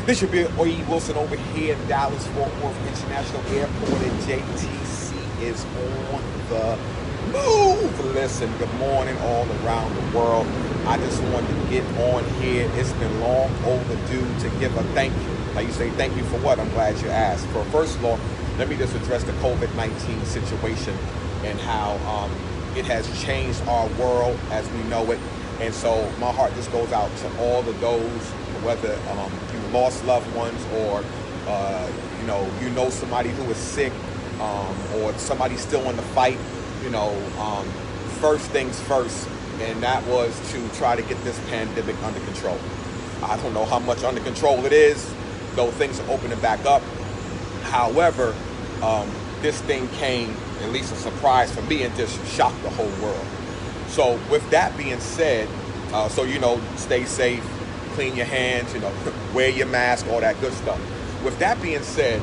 This should be E.Wilson over here in Dallas Fort Worth International Airport, and JTC is on the move. Listen, good morning all around the world. I just wanted to get on here. It's been long overdue to give a thank you. Now you say thank you for what? I'm glad you asked. First of all, let me just address the COVID-19 situation and how it has changed our world as we know it. And so my heart just goes out to all of those, whether you lost loved ones or you know somebody who is sick, or somebody still in the fight. First things first, and that was to try to get this pandemic under control. I don't know how much under control it is, though things are opening back up. However, this thing came, at least a surprise for me, and just shocked the whole world. So with that being said, stay safe, clean your hands, wear your mask, all that good stuff. With that being said,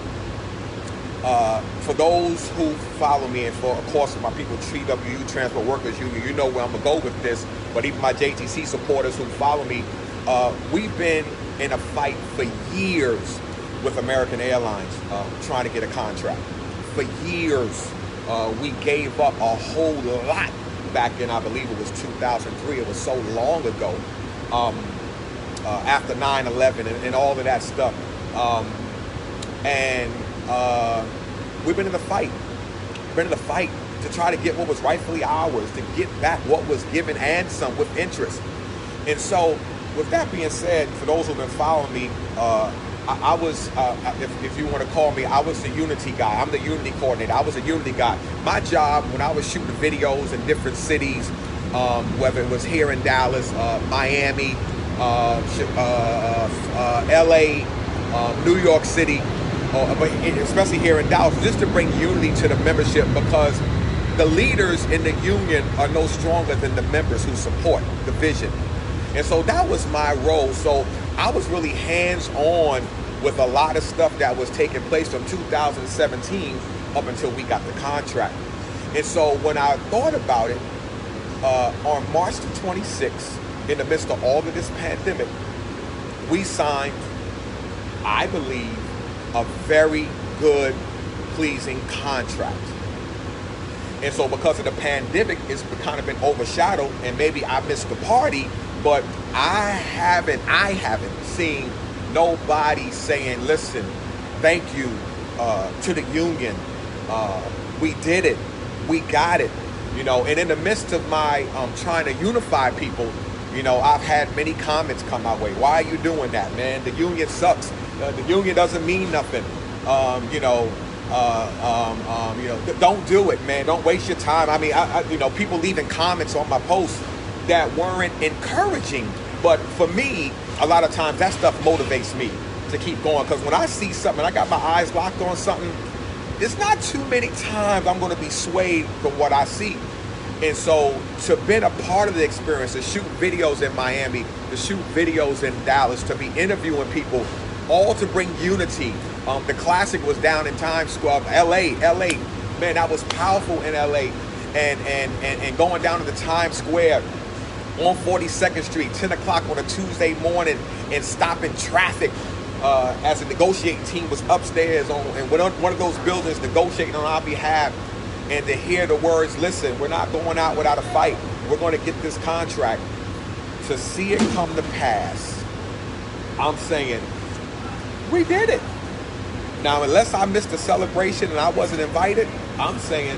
for those who follow me, and for, of course, my people, TWU, Transport Workers Union, you know where I'm going to go with this, but even my JTC supporters who follow me, we've been in a fight for years with American Airlines trying to get a contract. For years, we gave up a whole lot back in, I believe it was 2003. It was so long ago, after 9/11 and all of that stuff. We've been in a fight. We've been in a fight to try to get what was rightfully ours, to get back what was given and some with interest. And so, with that being said, for those who've been following me, I was, if you want to call me, I was the unity guy. I'm the unity coordinator. I was a unity guy. My job when I was shooting videos in different cities, whether it was here in Dallas, Miami, LA, New York City, but especially here in Dallas, just to bring unity to the membership, because the leaders in the union are no stronger than the members who support the vision. And so that was my role. So I was really hands-on with a lot of stuff that was taking place from 2017 up until we got the contract. And so when I thought about it, on March the 26th, in the midst of all of this pandemic, we signed, I believe, a very good, pleasing contract. And so because of the pandemic, it's kind of been overshadowed, and maybe I missed the party, but I haven't seen nobody saying, listen, thank you to the union. We did it. We got it. And in the midst of my trying to unify people, I've had many comments come my way. Why are you doing that, man? The union sucks. The union doesn't mean nothing. Don't do it, man. Don't waste your time. I mean, people leaving comments on my posts that weren't encouraging. But for me, a lot of times that stuff motivates me to keep going. Because when I see something, I got my eyes locked on something, it's not too many times I'm going to be swayed from what I see. And so to been a part of the experience, to shoot videos in Miami, to shoot videos in Dallas, to be interviewing people, all to bring unity. The classic was down in Times Square, LA, man, that was powerful in LA. And going down to the Times Square on 42nd Street, 10 o'clock on a Tuesday morning, and stopping traffic as a negotiating team was upstairs in one of those buildings negotiating on our behalf. And to hear the words, listen, we're not going out without a fight. We're going to get this contract. To see it come to pass, I'm saying, we did it. Now, unless I missed the celebration and I wasn't invited, I'm saying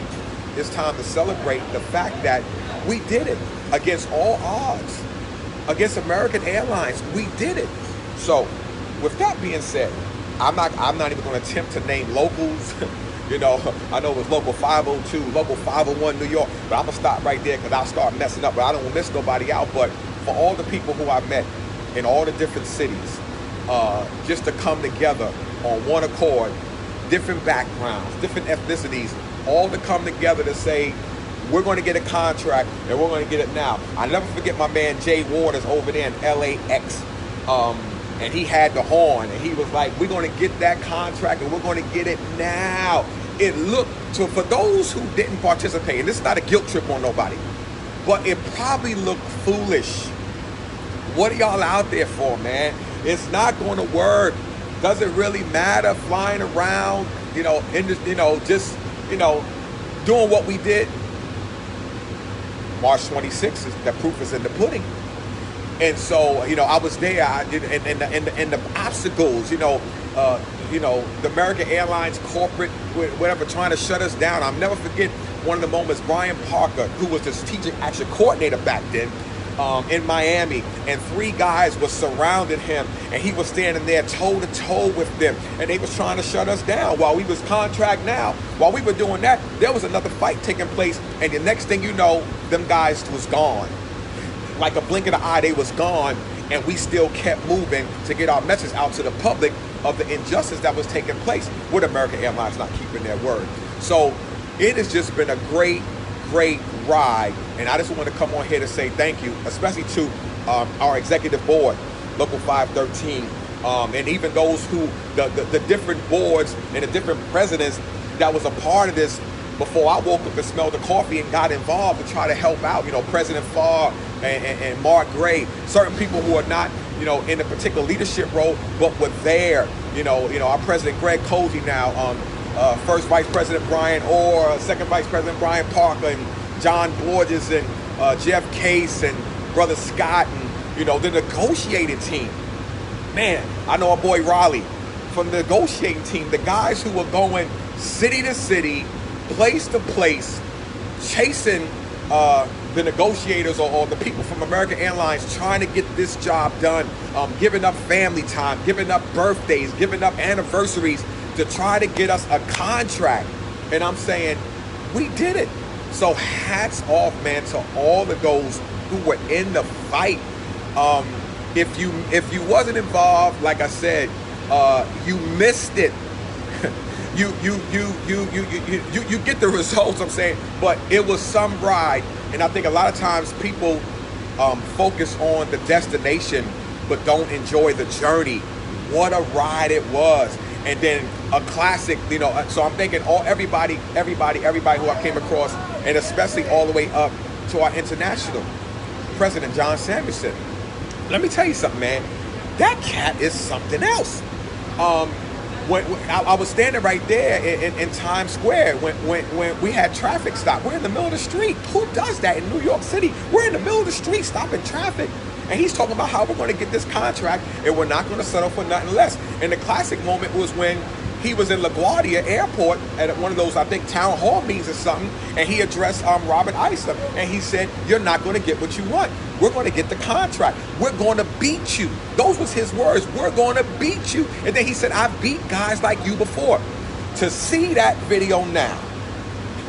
it's time to celebrate the fact that we did it against all odds. Against American Airlines, we did it. So, with that being said, I'm not even going to attempt to name locals. I know it was Local 502, Local 501 New York, but I'm going to stop right there because I'll start messing up, but I don't want to miss nobody out. But for all the people who I met in all the different cities, just to come together on one accord, different backgrounds, different ethnicities, all to come together to say, we're going to get a contract and we're going to get it now. I never forget my man Jay Waters over there in LAX. And he had the horn, and he was like, we're going to get that contract, and we're going to get it now. It looked, for those who didn't participate, and this is not a guilt trip on nobody, but it probably looked foolish. What are y'all out there for, man? It's not going to work. Does it really matter flying around, just, doing what we did? March 26th, the proof is in the pudding. And so, I was there, and the obstacles, the American Airlines corporate, whatever, trying to shut us down. I'll never forget one of the moments, Brian Parker, who was the strategic action coordinator back then, in Miami, and 3 guys were surrounding him, and he was standing there toe to toe with them, and they was trying to shut us down while we was contract now. While we were doing that, there was another fight taking place, and the next thing you know, them guys was gone. Like a blink of the eye, they was gone, and we still kept moving to get our message out to the public of the injustice that was taking place with American Airlines not keeping their word. So it has just been a great ride, and I just want to come on here to say thank you, especially to our executive board, Local 513, and even those who, the different boards and the different presidents that was a part of this before I woke up and smelled the coffee and got involved to try to help out. President Farr and Mark Gray, certain people who are not, in a particular leadership role, but were there. Our President Greg Cozy now, First Vice President Brian Orr, Second Vice President Brian Parker, and John Borges, and Jeff Case, and Brother Scott, and the negotiating team. Man, I know our boy Raleigh from the negotiating team, the guys who were going city to city, place to place, chasing the negotiators or the people from American Airlines, trying to get this job done, giving up family time, giving up birthdays, giving up anniversaries to try to get us a contract. And I'm saying, we did it. So hats off, man, to all of those who were in the fight. If you wasn't involved, like I said, you missed it. You get the results, I'm saying, but it was some ride. And I think a lot of times people focus on the destination but don't enjoy the journey. What a ride it was. And then a classic, so I'm thinking everybody who I came across, and especially all the way up to our international President John Samuelson. Let me tell you something, man. That cat is something else. When I was standing right there in Times Square when we had traffic stop. We're in the middle of the street. Who does that in New York City? We're in the middle of the street stopping traffic. And he's talking about how we're going to get this contract and we're not going to settle for nothing less. And the classic moment was when he was in LaGuardia Airport at one of those, I think, town hall meetings or something, and he addressed Robert Isom, and he said, "You're not going to get what you want. We're going to get the contract. We're going to beat you." Those was his words. "We're going to beat you." And then he said, "I've beat guys like you before." To see that video now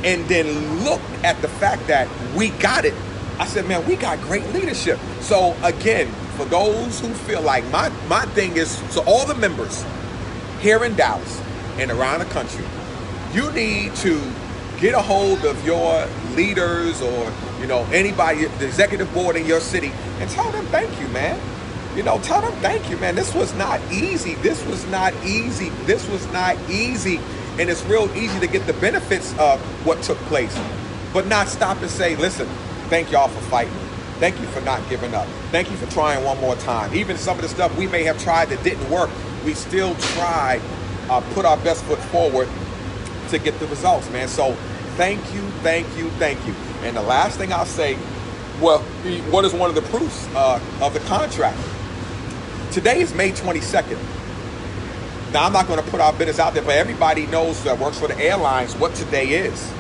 and then look at the fact that we got it, I said, man, we got great leadership. So again, for those who feel like my thing is, so all the members here in Dallas and around the country, you need to get a hold of your leaders or, anybody, the executive board in your city, and tell them thank you, man. Tell them thank you, man. This was not easy. This was not easy. This was not easy. And it's real easy to get the benefits of what took place, but not stop and say, listen, thank y'all for fighting. Thank you for not giving up. Thank you for trying one more time. Even some of the stuff we may have tried that didn't work, we still tried, put our best foot forward to get the results, man. So thank you, thank you, thank you. And the last thing I'll say, well, what is one of the proofs of the contract? Today is May 22nd. Now, I'm not going to put our business out there, but everybody knows that works for the airlines what today is.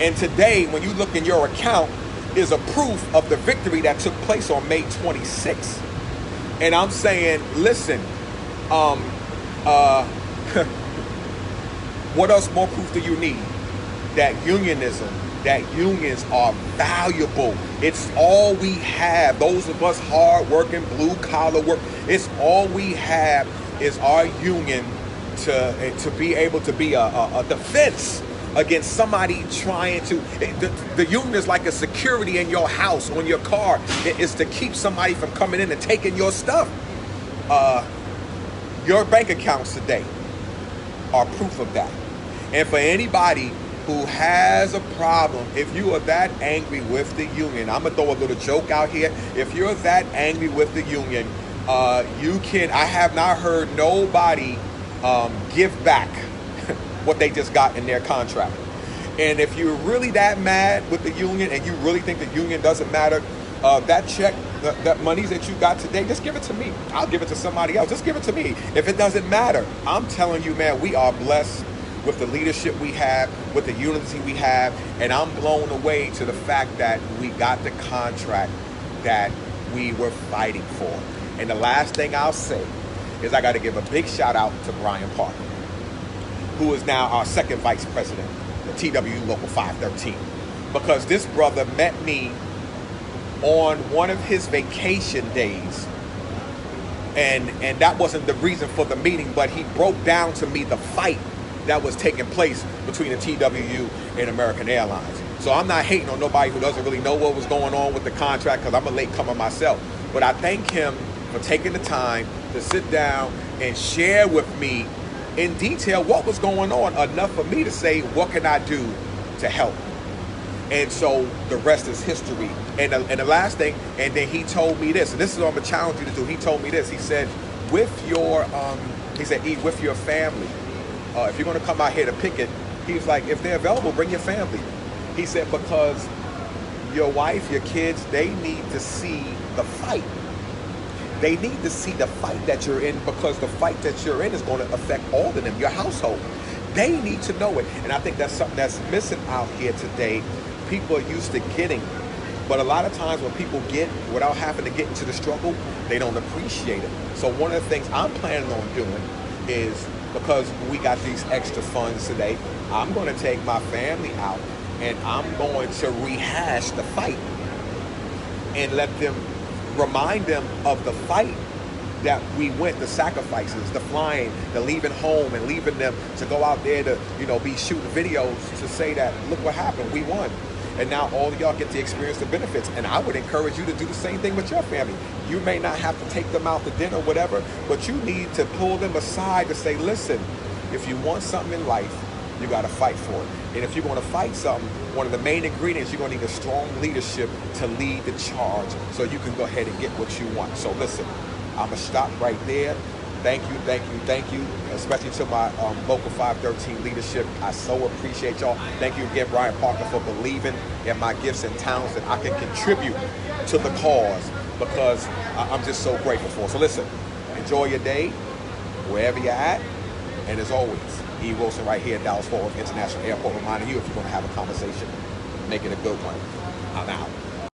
And today, when you look in your account, is a proof of the victory that took place on May 26th. And I'm saying, listen, what else more proof do you need? That unionism, that unions are valuable. It's all we have. Those of us hard-working, blue-collar work, it's all we have is our union to be able to be a defense against somebody trying to. The union is like a security in your house, on your car. It is to keep somebody from coming in and taking your stuff. Your bank accounts today are proof of that. And for anybody who has a problem, if you are that angry with the union, I'm going to throw a little joke out here. If you're that angry with the union, I have not heard nobody give back what they just got in their contract. And if you're really that mad with the union and you really think the union doesn't matter, that check, that monies that you got today, just give it to me. I'll give it to somebody else. Just give it to me. If it doesn't matter, I'm telling you, man, we are blessed with the leadership we have, with the unity we have, and I'm blown away to the fact that we got the contract that we were fighting for. And the last thing I'll say is I got to give a big shout out to Brian Parker, who is now our second vice president, the TWU Local 513, because this brother met me on one of his vacation days, and that wasn't the reason for the meeting, but he broke down to me the fight that was taking place between the TWU and American Airlines. So I'm not hating on nobody who doesn't really know what was going on with the contract, because I'm a latecomer myself. But I thank him for taking the time to sit down and share with me in detail what was going on, enough for me to say, what can I do to help? And so the rest is history. And the last thing, and then he told me this, and this is what I'm gonna challenge you to do. He told me this. He said, with your family, if you're gonna come out here to picket, he was like, if they're available, bring your family. He said, because your wife, your kids, they need to see the fight. They need to see the fight that you're in, because the fight that you're in is going to affect all of them, your household. They need to know it. And I think that's something that's missing out here today. People are used to getting, but a lot of times when people get without having to get into the struggle, they don't appreciate it. So one of the things I'm planning on doing is, because we got these extra funds today, I'm going to take my family out and I'm going to rehash the fight and let them, remind them of the fight that we went, the sacrifices, the flying, the leaving home and leaving them to go out there to, be shooting videos to say that, look what happened, we won. And now all of y'all get to experience the benefits. And I would encourage you to do the same thing with your family. You may not have to take them out to dinner or whatever, but you need to pull them aside to say, listen, if you want something in life, you got to fight for it. And if you're going to fight something, one of the main ingredients, you're going to need a strong leadership to lead the charge so you can go ahead and get what you want. So listen, I'm going to stop right there. Thank you, especially to my Local 513 leadership. I so appreciate y'all. Thank you again, Brian Parker, for believing in my gifts and talents that I can contribute to the cause, because I'm just so grateful for. So listen, enjoy your day, wherever you're at. And as always, E.Wilson right here at Dallas Fort Worth International Airport, reminding you, if you're going to have a conversation, make it a good one. I'm out.